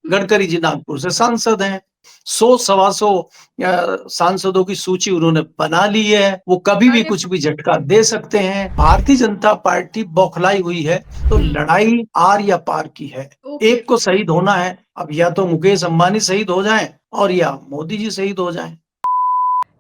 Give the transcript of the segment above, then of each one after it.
गडकरी जी नागपुर से सांसद हैं। 100 सवा 100 सांसदों की सूची उन्होंने बना ली है। वो कभी भी अरे कुछ भी झटका दे सकते हैं। भारतीय जनता पार्टी बौखलाई हुई है, तो लड़ाई आर या पार की है। ओके। एक को शहीद होना है। अब या तो मुकेश अंबानी शहीद हो जाएं और या मोदी जी शहीद हो जाएं।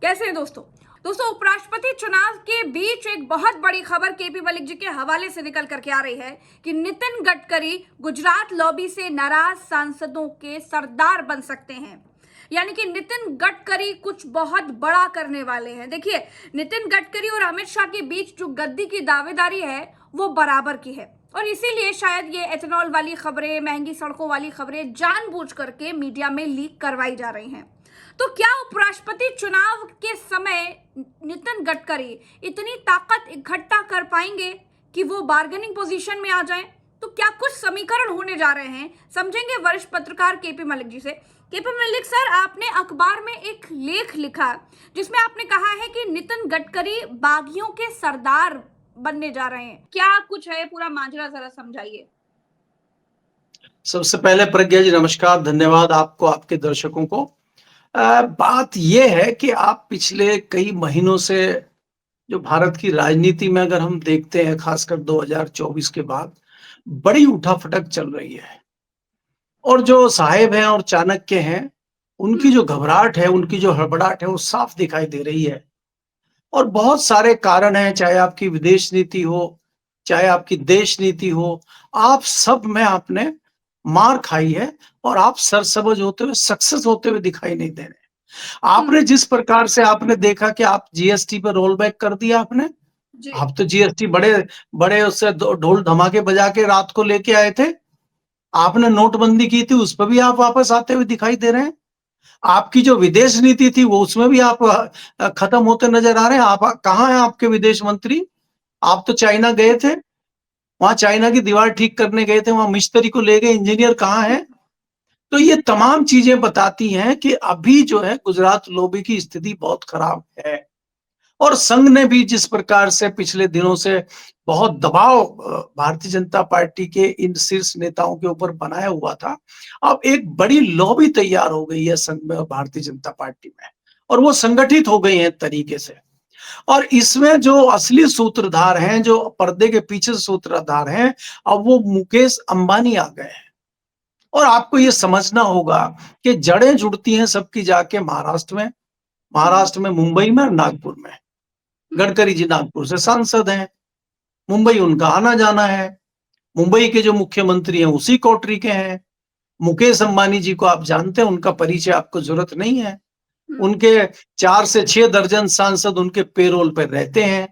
कैसे हैं दोस्तों? दोस्तों, उपराष्ट्रपति चुनाव के बीच एक बहुत बड़ी खबर केपी मलिक जी के हवाले से निकल करके आ रही है कि नितिन गडकरी गुजरात लॉबी से नाराज सांसदों के सरदार बन सकते हैं। यानी कि नितिन गडकरी कुछ बहुत बड़ा करने वाले हैं। देखिए, नितिन गडकरी और अमित शाह के बीच जो गद्दी की दावेदारी है वो बराबर की है, और इसीलिए शायद ये एथेनॉल वाली खबरें, महंगी सड़कों वाली खबरें जानबूझ करके मीडिया में लीक करवाई जा रही हैं। तो क्या उपराष्ट्रपति चुनाव के समय नितिन गडकरी इतनी ताकत इकट्ठा कर पाएंगे कि वो बार्गेनिंग पोजीशन में आ जाएं? तो क्या कुछ समीकरण होने जा रहे हैं, समझेंगे वरिष्ठ पत्रकार केपी मलिक जी से। केपी मलिक सर, आपने अखबार में एक लेख लिखा जिसमें आपने कहा है कि नितिन गडकरी बागियों के सरदार बनने जा रहे हैं। क्या कुछ है, पूरा माजरा जरा समझाइए। सबसे पहले प्रज्ञा जी नमस्कार, धन्यवाद आपको, आपके दर्शकों को। बात यह है कि आप पिछले कई महीनों से जो भारत की राजनीति में अगर हम देखते हैं, खासकर 2024 के बाद बड़ी उठाफटक चल रही है। और जो साहेब हैं और चाणक्य हैं, उनकी जो घबराहट है, उनकी जो हड़बड़ाहट है, वो साफ दिखाई दे रही है। और बहुत सारे कारण हैं, चाहे आपकी विदेश नीति हो, चाहे आपकी देश नीति हो, आप सब में आपने मार खाई है और आप सरसब्ज होते हुए, सक्सेस होते हुए दिखाई नहीं दे रहे। आपने जिस प्रकार से आपने देखा कि आप जीएसटी पे रोल बैक कर दिया आपने। जी। आप तो जीएसटी बड़े बड़े उससे ढोल धमाके बजा के रात को लेके आए थे। आपने नोटबंदी की थी, उस पर भी आप वापस आते हुए दिखाई दे रहे हैं। आपकी जो विदेश नीति थी वो उसमें भी आप खत्म होते नजर आ रहे हैं। आप कहाँ हैं आपके विदेश मंत्री? आप तो चाइना गए थे, वहां चाइना की दीवार ठीक करने गए थे, वहां मिस्त्री को ले गए, इंजीनियर कहाँ है? तो ये तमाम चीजें बताती हैं कि अभी जो है गुजरात लॉबी की स्थिति बहुत खराब है। और संघ ने भी जिस प्रकार से पिछले दिनों से बहुत दबाव भारतीय जनता पार्टी के इन शीर्ष नेताओं के ऊपर बनाया हुआ था, अब एक बड़ी लॉबी तैयार हो गई है संघ में और भारतीय जनता पार्टी में, और वो संगठित हो गई है तरीके से। और इसमें जो असली सूत्रधार हैं, जो पर्दे के पीछे सूत्रधार हैं, अब वो मुकेश अंबानी आ गए हैं। और आपको ये समझना होगा कि जड़ें जुड़ती हैं सबकी जाके महाराष्ट्र में मुंबई में और नागपुर में। गडकरी जी नागपुर से सांसद हैं, मुंबई उनका आना जाना है। मुंबई के जो मुख्यमंत्री हैं उसी कोटरी के हैं। मुकेश अंबानी जी को आप जानते हैं, उनका परिचय आपको जरूरत नहीं है। उनके 4 से 6 दर्जन सांसद उनके पेरोल पर रहते हैं।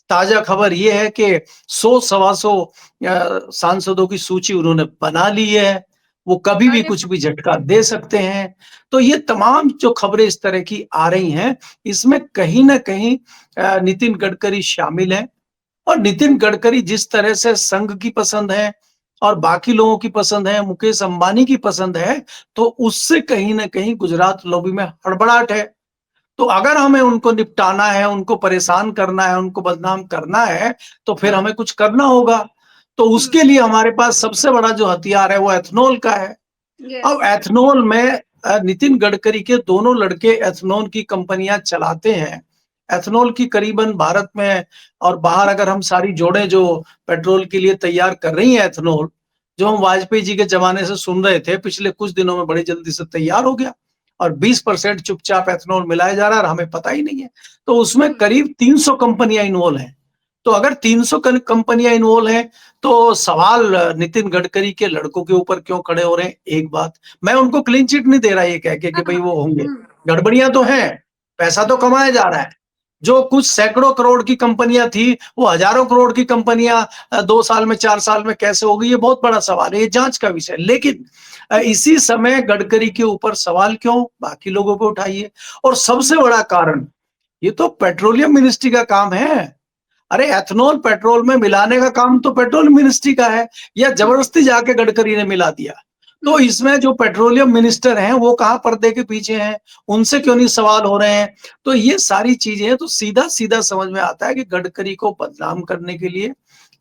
ताजा खबर यह है कि 100 सवा 100 सांसदों की सूची उन्होंने बना ली है। वो कभी भी अरे कुछ भी झटका दे सकते हैं। तो ये तमाम जो खबरें इस तरह की आ रही हैं, इसमें कहीं ना कहीं नितिन गडकरी शामिल है। और नितिन गडकरी जिस तरह से संघ की पसंद है और बाकी लोगों की पसंद है, मुकेश अंबानी की पसंद है, तो उससे कहीं ना कहीं गुजरात लॉबी में हड़बड़ाहट है। तो अगर हमें उनको निपटाना है, उनको परेशान करना है, उनको बदनाम करना है, तो फिर हमें कुछ करना होगा। तो उसके लिए हमारे पास सबसे बड़ा जो हथियार है वो एथनॉल का है। यस। अब एथनॉल में नितिन गडकरी के दोनों लड़के एथनॉल की कंपनियां चलाते हैं। एथनॉल की करीबन भारत में और बाहर अगर हम सारी जोड़े जो पेट्रोल के लिए तैयार कर रही है एथनॉल, जो हम वाजपेयी जी के जमाने से सुन रहे थे, पिछले कुछ दिनों में बड़ी जल्दी से तैयार हो गया और 20% चुपचाप एथनॉल मिलाया जा रहा है और हमें पता ही नहीं है। तो उसमें करीब 300 कंपनियां इन्वॉल्व हैं। तो अगर 300 कंपनियां इन्वॉल्व हैं, तो सवाल नितिन गडकरी के लड़कों के ऊपर क्यों खड़े हो रहे हैं? एक बात, मैं उनको क्लीन चिट नहीं दे रहा ये कह के कि भाई वो होंगे। गड़बड़ियां तो हैं, पैसा तो कमाया जा रहा है। जो कुछ सैकड़ों करोड़ की कंपनियां थी, वो हजारों करोड़ की कंपनियां 2 साल में 4 साल में कैसे हो गई, ये बहुत बड़ा सवाल है, ये जांच का विषय। लेकिन इसी समय गडकरी के ऊपर सवाल क्यों? बाकी लोगों को उठाइए। और सबसे बड़ा कारण, ये तो पेट्रोलियम मिनिस्ट्री का काम है। अरे एथनॉल पेट्रोल में मिलाने का काम तो पेट्रोल मिनिस्ट्री का है, या जबरदस्ती जाके गडकरी ने मिला दिया? तो इसमें जो पेट्रोलियम मिनिस्टर हैं वो कहाँ पर्दे के पीछे हैं? उनसे क्यों नहीं सवाल हो रहे हैं? तो ये सारी चीजें तो सीधा सीधा समझ में आता है कि गडकरी को बदनाम करने के लिए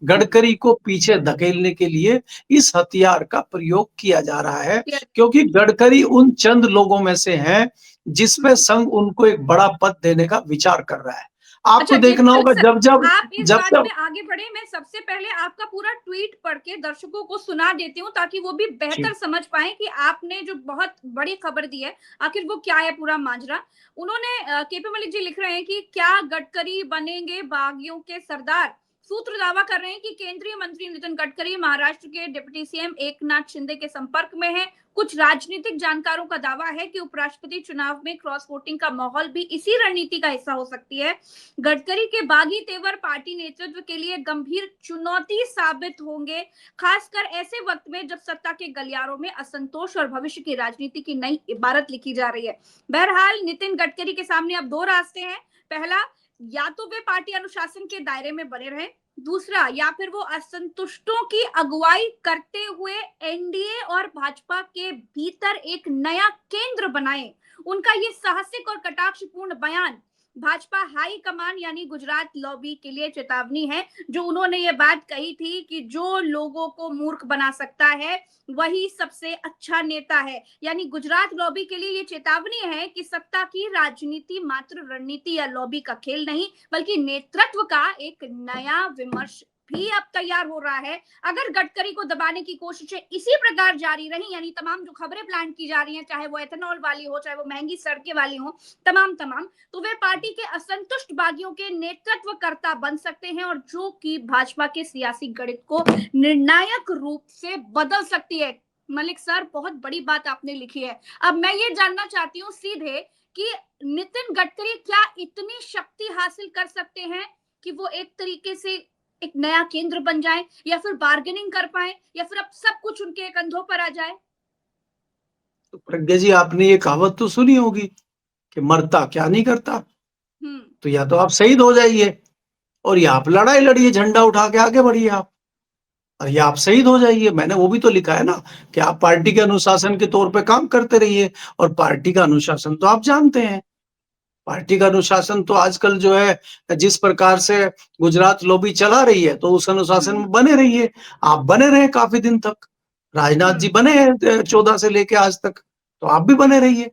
गडकरी को पीछे धकेलने के लिए इस हथियार का प्रयोग किया जा रहा है, क्योंकि गडकरी उन चंद लोगों में से हैं जिसपे संघ उनको एक बड़ा पद देने का विचार कर रहा है। आपको देखना होगा जब जब आप इस जब बात जब में आगे बढ़े, मैं सबसे पहले आपका पूरा ट्वीट पढ़ के दर्शकों को सुना देती हूँ ताकि वो भी बेहतर समझ पाए कि आपने जो बहुत बड़ी खबर दी है आखिर वो क्या है पूरा माजरा। उन्होंने केपी मलिक जी लिख रहे हैं कि क्या गडकरी बनेंगे बागियों के सरदार। सूत्र दावा कर रहे हैं कि केंद्रीय मंत्री नितिन गडकरी महाराष्ट्र के डिप्टी सीएम एकनाथ शिंदे के संपर्क में है। कुछ राजनीतिक जानकारों का दावा है कि उपराष्ट्रपति चुनाव में क्रॉस वोटिंग का माहौल भी इसी रणनीति का हिस्सा हो सकती है। गडकरी के बागी तेवर पार्टी नेतृत्व के लिए गंभीर चुनौती साबित होंगे, खासकर ऐसे वक्त में जब सत्ता के गलियारों में असंतोष और भविष्य की राजनीति की नई इबारत लिखी जा रही है। बहरहाल नितिन गडकरी के सामने अब दो रास्ते हैं। पहला, या तो वे पार्टी अनुशासन के दायरे में बने रहें, दूसरा या फिर वो असंतुष्टों की अगुवाई करते हुए एनडीए और भाजपा के भीतर एक नया केंद्र बनाए। उनका ये साहसिक और कटाक्षपूर्ण बयान भाजपा हाई कमान यानी गुजरात लॉबी के लिए चेतावनी है। जो उन्होंने ये बात कही थी कि जो लोगों को मूर्ख बना सकता है वही सबसे अच्छा नेता है, यानी गुजरात लॉबी के लिए ये चेतावनी है कि सत्ता की राजनीति मात्र रणनीति या लॉबी का खेल नहीं बल्कि नेतृत्व का एक नया विमर्श भी अब तैयार हो रहा है। अगर गडकरी को दबाने की कोशिशें इसी प्रकार जारी रही, यानी तमाम जो खबरें प्लान की जा रही हैं, चाहे वो एथेनॉल वाली हो, चाहे वो महंगी सड़कें वाली हो, तमाम तो वे पार्टी के असंतुष्ट बागियों के नेतृत्वकर्ता बन सकते हैं और जो कि भाजपा के सियासी गणित को निर्णायक रूप से बदल सकती है। मलिक सर, बहुत बड़ी बात आपने लिखी है। अब मैं ये जानना चाहती हूँ सीधे कि नितिन गडकरी क्या इतनी शक्ति हासिल कर सकते हैं कि वो एक तरीके से एक नया केंद्र बन जाए, या फिर बार्गेनिंग कर पाए, या फिर अब सब कुछ उनके कंधों पर आ जाए? तो प्रज्ञा जी, आपने ये कहावत तो सुनी होगी कि मरता क्या नहीं करता। तो या तो आप शहीद हो जाइए और या आप लड़ाई लड़िए, झंडा उठा के आगे बढ़िए आप, और या आप शहीद हो जाइए। मैंने वो भी तो लिखा है ना कि आप पार्टी के अनुशासन के तौर पे काम करते रहिए, और पार्टी का अनुशासन तो आप जानते हैं। पार्टी का अनुशासन तो आजकल जो है जिस प्रकार से गुजरात लॉबी चला रही है, तो उस अनुशासन में बने रहिए। आप बने रहे काफी दिन तक, राजनाथ जी बने हैं 14 से लेके आज तक, तो आप भी बने रहिए।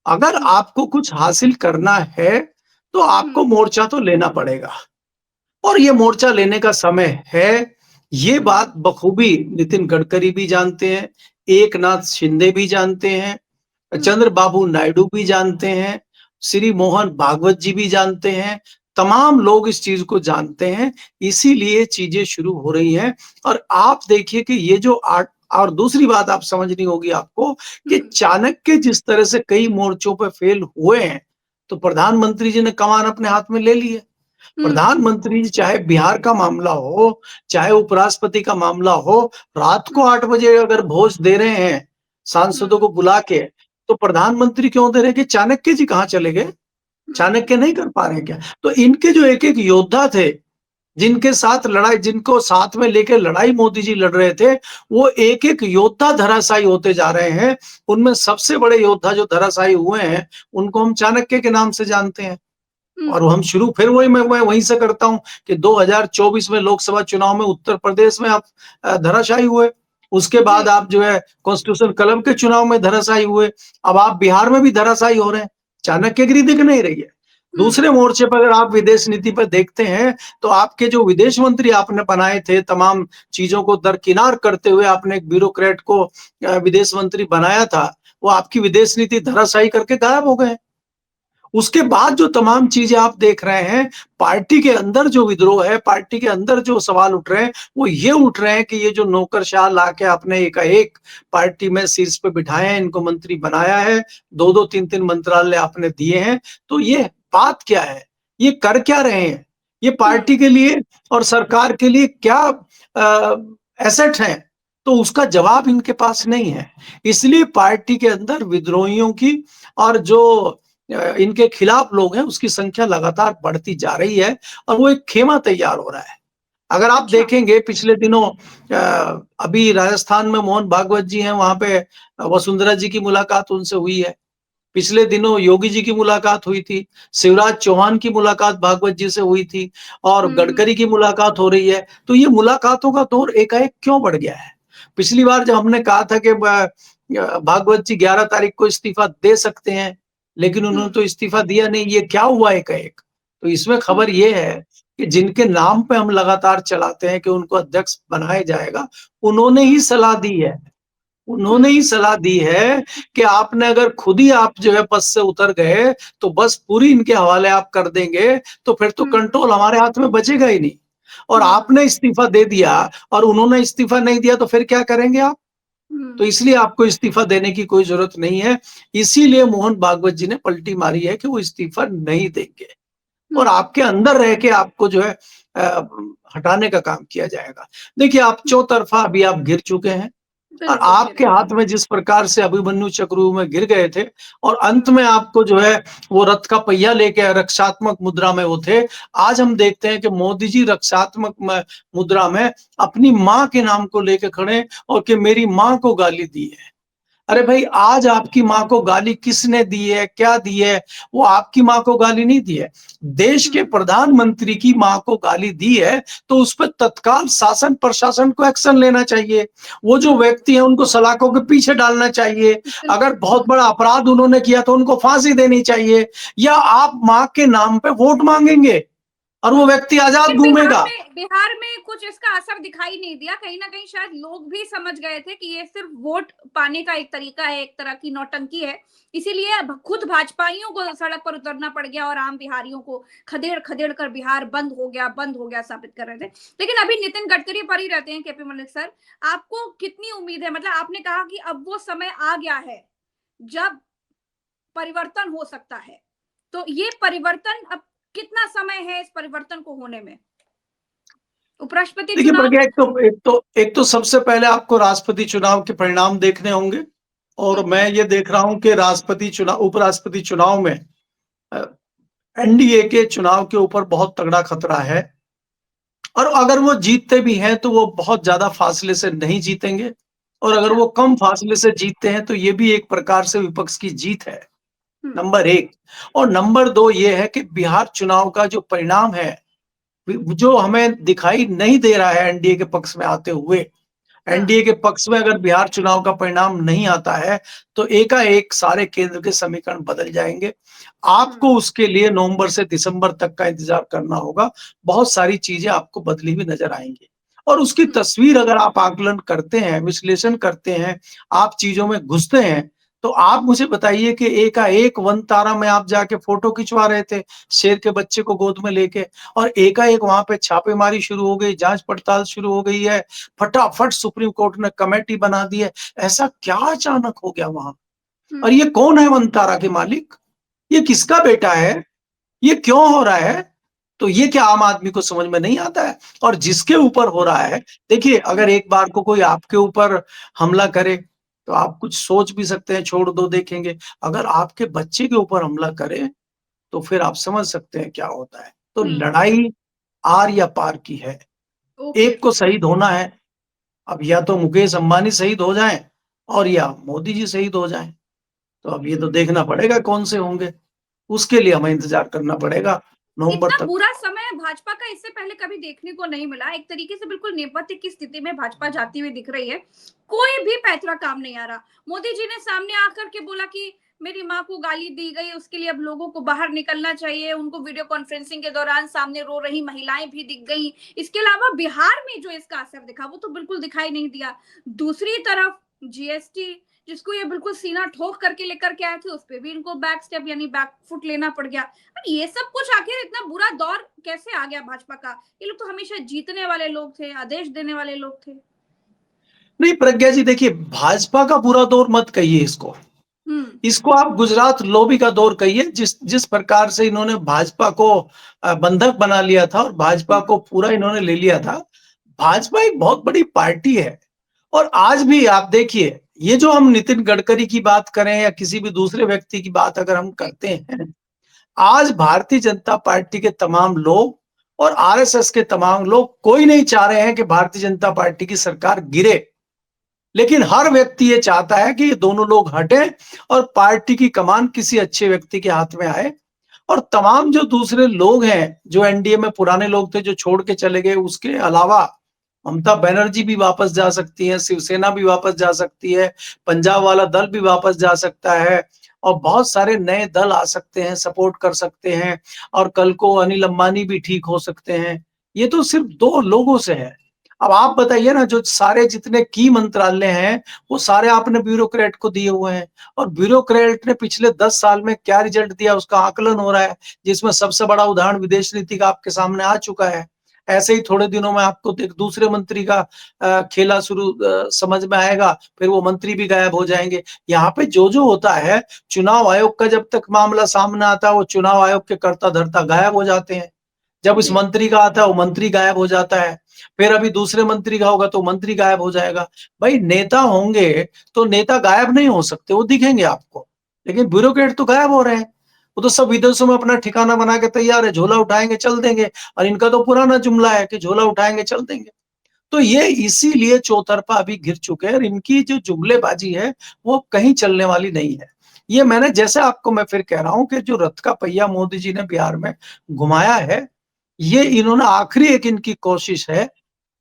अगर आपको कुछ हासिल करना है तो आपको मोर्चा तो लेना पड़ेगा, और ये मोर्चा लेने का समय है। ये बात बखूबी नितिन गडकरी भी जानते हैं, एकनाथ शिंदे भी जानते हैं, चंद्रबाबू नायडू भी जानते हैं, श्री मोहन भागवत जी भी जानते हैं। तमाम लोग इस चीज को जानते हैं, इसीलिए चीजें शुरू हो रही हैं। और आप देखिए कि ये जो और दूसरी बात आप समझनी होगी आपको कि चाणक्य जिस तरह से कई मोर्चों पे फेल हुए हैं, तो प्रधानमंत्री जी ने कमान अपने हाथ में ले ली है। प्रधानमंत्री जी, चाहे बिहार का मामला हो, चाहे उपराष्ट्रपति का मामला हो, रात को 8 बजे अगर भोज दे रहे हैं सांसदों को बुला के, तो प्रधानमंत्री क्यों दे रहे हैं कि चाणक्य जी कहाँ चले गए? चाणक्य नहीं कर पा रहे क्या? तो इनके जो एक एक योद्धा थे, जिनके साथ लड़ाई, जिनको साथ में लेकर लड़ाई मोदी जी लड़ रहे थे, वो एक एक योद्धा धराशायी होते जा रहे हैं। उनमें सबसे बड़े योद्धा जो धराशायी हुए हैं, उनको हम चाणक्य के नाम से जानते हैं। और हम शुरू फिर वही मैं वहीं से करता हूं कि 2024 में लोकसभा चुनाव में उत्तर प्रदेश में आप धराशायी हुए, उसके बाद आप जो है कॉन्स्टिट्यूशन क्लब के चुनाव में धराशायी हुए, अब आप बिहार में भी धराशायी हो रहे हैं। चाणक्यगिरी दिख नहीं रही है। दूसरे मोर्चे पर अगर आप विदेश नीति पर देखते हैं, तो आपके जो विदेश मंत्री आपने बनाए थे, तमाम चीजों को दरकिनार करते हुए आपने एक ब्यूरोक्रेट को विदेश मंत्री बनाया था, वो आपकी विदेश नीति धराशायी करके गायब हो गए। उसके बाद जो तमाम चीजें आप देख रहे हैं, पार्टी के अंदर जो विद्रोह है, पार्टी के अंदर जो सवाल उठ रहे हैं, वो ये उठ रहे हैं कि ये जो नौकरशाह लाके आपने एकाएक पार्टी में शीर्ष पे बिठाए हैं, इनको मंत्री बनाया है, 2-2 3-3 मंत्रालय आपने दिए हैं, तो ये बात क्या है? ये कर क्या रहे हैं? ये पार्टी के लिए और सरकार के लिए क्या एसेट है? तो उसका जवाब इनके पास नहीं है। इसलिए पार्टी के अंदर विद्रोहियों की और जो इनके खिलाफ लोग हैं, उसकी संख्या लगातार बढ़ती जा रही है, और वो एक खेमा तैयार हो रहा है। अगर आप देखेंगे पिछले दिनों अभी राजस्थान में मोहन भागवत जी हैं, वहां पे वसुंधरा जी की मुलाकात उनसे हुई है। पिछले दिनों योगी जी की मुलाकात हुई थी, शिवराज चौहान की मुलाकात भागवत जी से हुई थी और गडकरी की मुलाकात हो रही है। तो ये मुलाकातों का दौर एकाएक क्यों बढ़ गया है? पिछली बार जब हमने कहा था कि भागवत जी 11 तारीख को इस्तीफा दे सकते हैं, लेकिन उन्होंने तो इस्तीफा दिया नहीं, ये क्या हुआ एकाएक? तो इसमें खबर ये है कि जिनके नाम पे हम लगातार चलाते हैं कि उनको अध्यक्ष बनाया जाएगा, उन्होंने ही सलाह दी है। उन्होंने ही सलाह दी है कि आपने अगर खुद ही आप जो है पद से उतर गए, तो बस पूरी इनके हवाले आप कर देंगे, तो फिर तो कंट्रोल हमारे हाथ में बचेगा ही नहीं। और आपने इस्तीफा दे दिया और उन्होंने इस्तीफा नहीं दिया, तो फिर क्या करेंगे आप? तो इसलिए आपको इस्तीफा देने की कोई जरूरत नहीं है। इसीलिए मोहन भागवत जी ने पलटी मारी है कि वो इस्तीफा नहीं देंगे और आपके अंदर रह के आपको जो है हटाने का काम किया जाएगा। देखिए, आप चौतरफा अभी आप गिर चुके हैं और आपके हाथ में जिस प्रकार से अभिमन्यु चक्रव्यूह में गिर गए थे और अंत में आपको जो है वो रथ का पहिया लेके रक्षात्मक मुद्रा में वो थे। आज हम देखते हैं कि मोदी जी रक्षात्मक मुद्रा में अपनी माँ के नाम को लेके खड़े और कि मेरी माँ को गाली दी है। अरे भाई, आज आपकी माँ को गाली किसने दी है, क्या दी है? वो आपकी माँ को गाली नहीं दी है, देश के प्रधानमंत्री की माँ को गाली दी है, तो उस पर तत्काल शासन प्रशासन को एक्शन लेना चाहिए। वो जो व्यक्ति है उनको सलाखों के पीछे डालना चाहिए। अगर बहुत बड़ा अपराध उन्होंने किया तो उनको फांसी देनी चाहिए, या आप माँ के नाम पे वोट मांगेंगे और वो व्यक्ति आजाद लेकिन घूमेगा। बिहार में कुछ इसका असर दिखाई नहीं दिया। कहीं ना कहीं शायद लोग भी समझ गए थे कि ये सिर्फ वोट पाने का एक तरीका है, एक तरह की नौटंकी है। इसीलिए खुद भाजपाइयों को सड़क पर उतरना पड़ गया और आम बिहारियों को खदेड़ खदेड़ कर बिहार बंद हो गया साबित कर रहे थे। लेकिन अभी नितिन गडकरी पर ही रहते हैं। केपी मलिक सर, आपको कितनी उम्मीद है? मतलब आपने कहा कि अब वो समय आ गया है जब परिवर्तन हो सकता है, तो ये परिवर्तन अब कितना समय है इस परिवर्तन को होने में? उपराष्ट्रपति देखिए चुनाव। प्रज्ञा, एक तो सबसे पहले आपको राष्ट्रपति चुनाव के परिणाम देखने होंगे और मैं ये देख रहा हूं कि राष्ट्रपति चुनाव उपराष्ट्रपति चुनाव में एनडीए के चुनाव के ऊपर बहुत तगड़ा खतरा है और अगर वो जीतते भी हैं तो वो बहुत ज्यादा फासले से नहीं जीतेंगे और अगर वो कम फासले से जीतते हैं तो ये भी एक प्रकार से विपक्ष की जीत है, नंबर एक। और नंबर दो ये है कि बिहार चुनाव का जो परिणाम है, जो हमें दिखाई नहीं दे रहा है एनडीए के पक्ष में आते हुए। एनडीए के पक्ष में अगर बिहार चुनाव का परिणाम नहीं आता है तो एकाएक सारे केंद्र के समीकरण बदल जाएंगे। आपको उसके लिए नवंबर से दिसंबर तक का इंतजार करना होगा। बहुत सारी चीजें आपको बदली हुई नजर आएंगी और उसकी तस्वीर अगर आप आकलन करते हैं, विश्लेषण करते हैं, आप चीजों में घुसते हैं, तो आप मुझे बताइए कि एकाएक वन तारा में आप जाके फोटो खिंचवा रहे थे शेर के बच्चे को गोद में लेके और एकाएक वहां पे छापेमारी शुरू हो गई, जांच पड़ताल शुरू हो गई है, फटाफट सुप्रीम कोर्ट ने कमेटी बना दी है। ऐसा क्या अचानक हो गया वहां? और ये कौन है वनतारा के मालिक? ये किसका बेटा है? ये क्यों हो रहा है? तो ये क्या आम आदमी को समझ में नहीं आता है? और जिसके ऊपर हो रहा है, देखिए, अगर एक बार को कोई आपके ऊपर हमला करे तो आप कुछ सोच भी सकते हैं, छोड़ दो देखेंगे। अगर आपके बच्चे के ऊपर हमला करे तो फिर आप समझ सकते हैं क्या होता है। तो लड़ाई आर या पार की है, एक को शहीद होना है। अब या तो मुकेश अंबानी शहीद हो जाएं और या मोदी जी शहीद हो जाएं। तो अब ये तो देखना पड़ेगा कौन से होंगे, उसके लिए हमें इंतजार करना पड़ेगा नवंबर इतना तक। बुरा समय भाजपा का इससे पहले कभी देखने को नहीं मिला। एक तरीके से बिल्कुल नेपथ्य की स्थिति में भाजपा जाती हुई दिख रही है। कोई भी पैतरा काम नहीं आ रहा। मोदी जी ने सामने आकर के बोला कि मेरी माँ को गाली दी गई, उसके लिए अब लोगों को बाहर निकलना चाहिए। उनको वीडियो कॉन्फ्रेंसिंग के दौरान सामने रो रही महिलाएं भी दिख गई। इसके अलावा बिहार में जो इसका असर दिखा वो तो बिल्कुल दिखाई नहीं दिया। दूसरी तरफ जीएसटी, जिसको ये बिल्कुल सीना ठोक करके लेकर के आए थे, उस पर भी इनको बैक स्टेप यानी बैक फुट लेना पड़ गया। ये सब कुछ आखिर इतना बुरा दौर कैसे आ गया भाजपा का? ये लोग तो हमेशा जीतने वाले लोग थे, आदेश देने वाले लोग थे। नहीं प्रज्ञा जी, देखिए, भाजपा का बुरा दौर मत कहिए इसको। इसको आप गुजरात लॉबी का दौर कहिए। जिस जिस प्रकार से इन्होंने भाजपा को बंधक बना लिया था और भाजपा को पूरा इन्होंने ले लिया था। भाजपा एक बहुत बड़ी पार्टी है और आज भी आप देखिए, ये जो हम नितिन गडकरी की बात करें या किसी भी दूसरे व्यक्ति की बात अगर हम करते हैं, आज भारतीय जनता पार्टी के तमाम लोग और आरएसएस के तमाम लोग कोई नहीं चाह रहे हैं कि भारतीय जनता पार्टी की सरकार गिरे। लेकिन हर व्यक्ति ये चाहता है कि ये दोनों लोग हटें और पार्टी की कमान किसी अच्छे व्यक्ति के हाथ में आए। और तमाम जो दूसरे लोग हैं, जो एनडीए में पुराने लोग थे जो छोड़ के चले गए, उसके अलावा ममता बनर्जी भी वापस जा सकती है, शिवसेना भी वापस जा सकती है, पंजाब वाला दल भी वापस जा सकता है और बहुत सारे नए दल आ सकते हैं, सपोर्ट कर सकते हैं और कल को अनिल अंबानी भी ठीक हो सकते हैं। ये तो सिर्फ 2 लोगों से है। अब आप बताइए ना, जो सारे जितने की मंत्रालय हैं, वो सारे आपने ब्यूरोक्रेट को दिए हुए हैं और ब्यूरोक्रेट ने पिछले 10 साल में क्या रिजल्ट दिया उसका आकलन हो रहा है, जिसमें सबसे बड़ा उदाहरण विदेश नीति का आपके सामने आ चुका है। ऐसे ही थोड़े दिनों में आपको एक दूसरे मंत्री का खेला शुरू समझ में आएगा, फिर वो मंत्री भी गायब हो जाएंगे। यहाँ पे जो होता है, चुनाव आयोग का जब तक मामला सामने आता है, वो चुनाव आयोग के कर्ता धर्ता गायब हो जाते हैं। जब इस जी। मंत्री का आता है, वो मंत्री गायब हो जाता है। फिर अभी दूसरे मंत्री का होगा तो मंत्री गायब हो जाएगा। भाई नेता होंगे तो नेता गायब नहीं हो सकते, वो दिखेंगे आपको। लेकिन ब्यूरोक्रेट तो गायब हो रहे हैं। वो तो सब विदेशों में अपना ठिकाना बना के तैयार है, झोला उठाएंगे चल देंगे। और इनका तो पुराना जुमला है कि झोला उठाएंगे चल देंगे। तो ये इसीलिए चौतरफा अभी घिर चुके हैं और इनकी जो जुमलेबाजी है वो कहीं चलने वाली नहीं है। ये मैंने जैसे आपको मैं फिर कह रहा हूं कि जो रथ का पहिया मोदी जी ने बिहार में घुमाया है, ये इन्होंने आखिरी एक इनकी कोशिश है,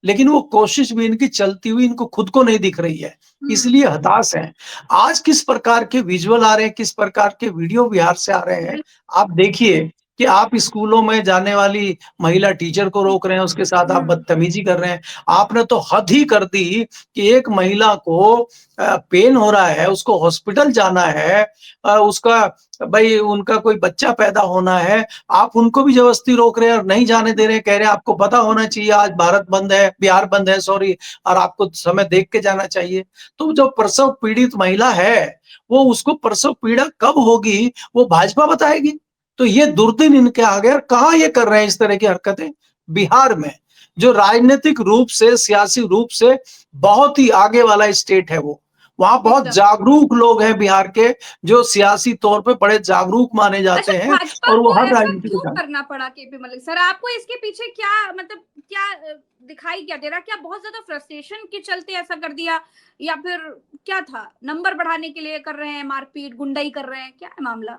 लेकिन वो कोशिश भी इनकी चलती हुई इनको खुद को नहीं दिख रही है, हुँ, इसलिए हताश हैं। आज किस प्रकार के विजुअल आ रहे हैं, किस प्रकार के वीडियो बिहार से आ रहे हैं, आप देखिए कि आप स्कूलों में जाने वाली महिला टीचर को रोक रहे हैं, उसके साथ आप हुँ, बदतमीजी कर रहे हैं। आपने तो हद ही कर दी कि एक महिला को पेन हो रहा है, उसको हॉस्पिटल जाना है, उसका भाई उनका कोई बच्चा पैदा होना है, आप उनको भी ज़बरदस्ती रोक रहे हैं और नहीं जाने दे रहे हैं, कह रहे हैं आपको पता होना चाहिए आज भारत बंद है, बिहार बंद है सॉरी, और आपको समय देख के जाना चाहिए। तो जो प्रसव पीड़ित महिला है, वो उसको प्रसव पीड़ा कब होगी, वो भाजपा बताएगी। तो ये दुर्दिन इनके आ गए और कहाँ ये कर रहे हैं इस तरह की हरकतें? बिहार में, जो राजनीतिक रूप से, सियासी रूप से बहुत ही आगे वाला स्टेट है वो। वहाँ बहुत एकदम। जागरूक लोग हैं बिहार के, जो सियासी तौर पे बड़े जागरूक माने अच्छा, जाते हैं भाजपा और वो को हर ऐसा राजनीति को क्यों जानते हैं। करना पड़ा केपी मलिक सर? आपको इसके पीछे क्या मतलब क्या दिखाई क्या दे रहा? क्या बहुत ज़्यादा फ्रस्ट्रेशन के चलते ऐसा कर दिया या फिर क्या था? नंबर बढ़ाने के लिए कर रहे हैं मारपीट, गुंडाई कर रहे हैं, क्या है मामला?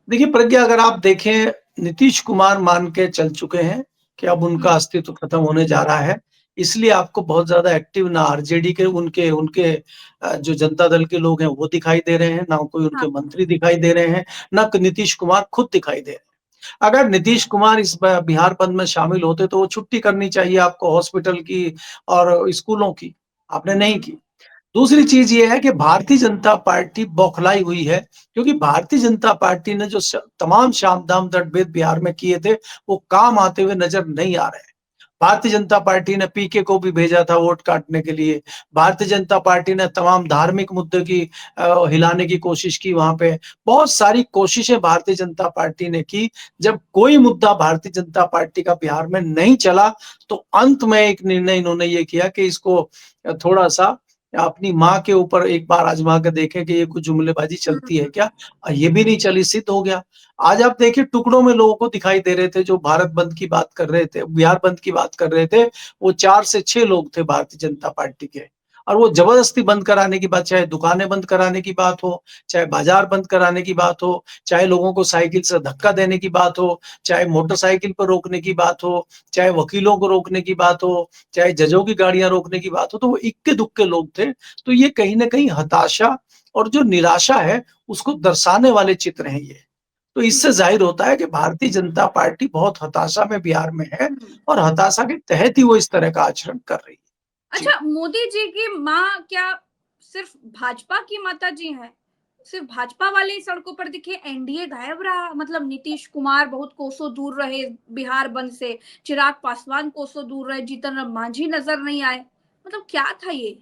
देखिए प्रज्ञा, अगर आप देखें, नीतीश कुमार मान के चल चुके हैं कि अब उनका हुँ, अस्तित्व खत्म होने जा रहा है। इसलिए आपको बहुत ज़्यादा एक्टिव ना आरजेडी के उनके उनके जो जनता दल के लोग हैं वो दिखाई दे रहे हैं, ना कोई हाँ, उनके मंत्री दिखाई दे रहे हैं, ना नीतीश कुमार खुद दिखाई दे रहे हैं। अगर नीतीश कुमार इस बिहार बंद में शामिल होते तो वो छुट्टी करनी चाहिए आपको हॉस्पिटल की और स्कूलों की, आपने नहीं हुँ, की। दूसरी चीज ये है कि भारतीय जनता पार्टी बौखलाई हुई है, क्योंकि भारतीय जनता पार्टी ने जो तमाम साम दाम दंड भेद बिहार में किए थे, वो काम आते हुए नजर नहीं आ रहे हैं। भारतीय जनता पार्टी ने पीके को भी भेजा था वोट काटने के लिए। भारतीय जनता पार्टी ने तमाम धार्मिक मुद्दे की हिलाने की कोशिश की वहां पे। बहुत सारी कोशिशें भारतीय जनता पार्टी ने की। जब कोई मुद्दा भारतीय जनता पार्टी का बिहार में नहीं चला, तो अंत में एक निर्णय इन्होंने ये किया कि इसको थोड़ा सा अपनी माँ के ऊपर एक बार आजमा के देखें कि ये कुछ जुमलेबाजी हुँ, चलती है क्या? ये भी नहीं चली, सिद्ध हो गया। आज आप देखिए टुकड़ों में लोगों को दिखाई दे रहे थे जो भारत बंद की बात कर रहे थे, बिहार बंद की बात कर रहे थे, वो 4 से 6 लोग थे भारतीय जनता पार्टी के। और वो जबरदस्ती बंद कराने की बात, चाहे दुकानें बंद कराने की बात हो, चाहे बाजार बंद कराने की बात हो, चाहे लोगों को साइकिल से धक्का देने की बात हो, चाहे मोटरसाइकिल पर रोकने की बात हो, चाहे वकीलों को रोकने की बात हो, चाहे जजों की गाड़ियां रोकने की बात हो, तो वो इक्के-दुक्के लोग थे। तो ये कहीं न कहीं हताशा और जो निराशा है, उसको दर्शाने वाले चित्र हैं ये। तो इससे हुँ, ज़ाहिर होता है कि भारतीय जनता पार्टी बहुत हताशा में बिहार में है हुँ। और हताशा के तहत ही वो इस तरह का आचरण कर रही है। जी। अच्छा, मोदी जी की माँ क्या सिर्फ भाजपा की माताजी हैं? सिर्फ भाजपा वाले ही सड़कों पर दिखे, एनडीए गायब रहा, मतलब नीतीश कुमार बहुत कोसों दूर रहे बिहार बंद से, चिराग पासवान कोसों दूर रहे, जीतन राम मांझी नजर नहीं आए। मतलब क्या था ये?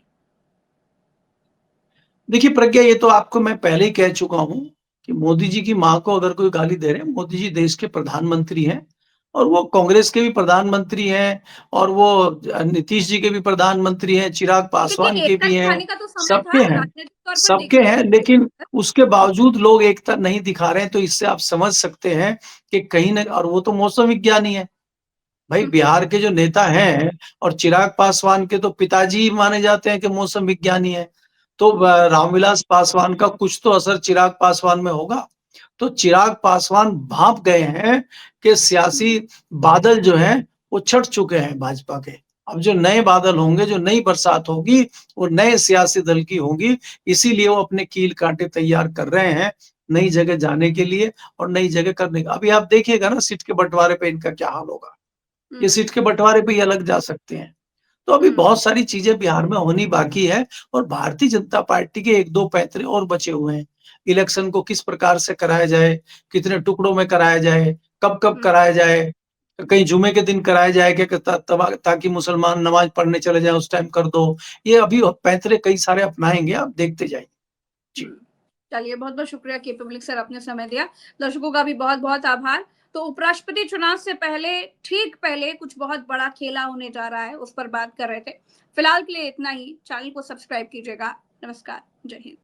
देखिए प्रज्ञा, ये तो आपको मैं पहले ही कह चुका हूँ कि मोदी जी की माँ को अगर कोई गाली दे रहे हैं, मोदी जी देश के प्रधानमंत्री हैं और वो कांग्रेस के भी प्रधानमंत्री हैं और वो नीतीश जी के भी प्रधानमंत्री हैं, चिराग लेकिन पासवान के एकता भी हैं, दिखाने का तो समय था सबके हैं, राजनीतिक तौर पर सबके देखा हैं, लेकिन उसके बावजूद लोग एकता नहीं दिखा रहे हैं, तो इससे आप समझ सकते हैं कि कहीं न, और वो तो मौसम विज्ञानी है। भाई बिहार के जो नेता हैं और चिराग पासवान के तो पिताजी माने जाते हैं कि मौसम विज्ञानी है। तो रामविलास पासवान का कुछ तो असर चिराग पासवान में होगा। तो चिराग पासवान भांप गए हैं कि सियासी बादल जो हैं वो छट चुके हैं भाजपा के। अब जो नए बादल होंगे, जो नई बरसात होगी, वो नए सियासी दल की होगी। इसीलिए वो अपने कील कांटे तैयार कर रहे हैं नई जगह जाने के लिए और नई जगह करने का। अभी आप देखिएगा ना सीट के बंटवारे पे इनका क्या हाल होगा। ये सीट के बंटवारे पे ये अलग जा सकते हैं। तो अभी बहुत सारी चीजें बिहार में होनी बाकी है और भारतीय जनता पार्टी के 1-2 पैंतरे और बचे हुए हैं। इलेक्शन को किस प्रकार से कराया जाए, कितने टुकड़ों में कराया जाए, कब-कब कराया जाए, कहीं जुमे के दिन कराया जाए क्या ताकि मुसलमान नमाज पढ़ने चले जाएँ उस टाइम कर दो। ये अभी पैंतरे कई सारे अपनाएँगे, आप देखते जाइए। जी। चलिए बहुत बहुत शुक्रिया केपी मलिक सर, आपने समय दिया। दर्शकों का भी बहुत बहुत आभार। तो उपराष्ट्रपति चुनाव से पहले, ठीक पहले कुछ बहुत बड़ा खेला होने जा रहा है, उस पर बात कर रहे थे। फिलहाल के लिए इतना ही। चैनल को सब्सक्राइब कीजिएगा। नमस्कार, जय हिंद।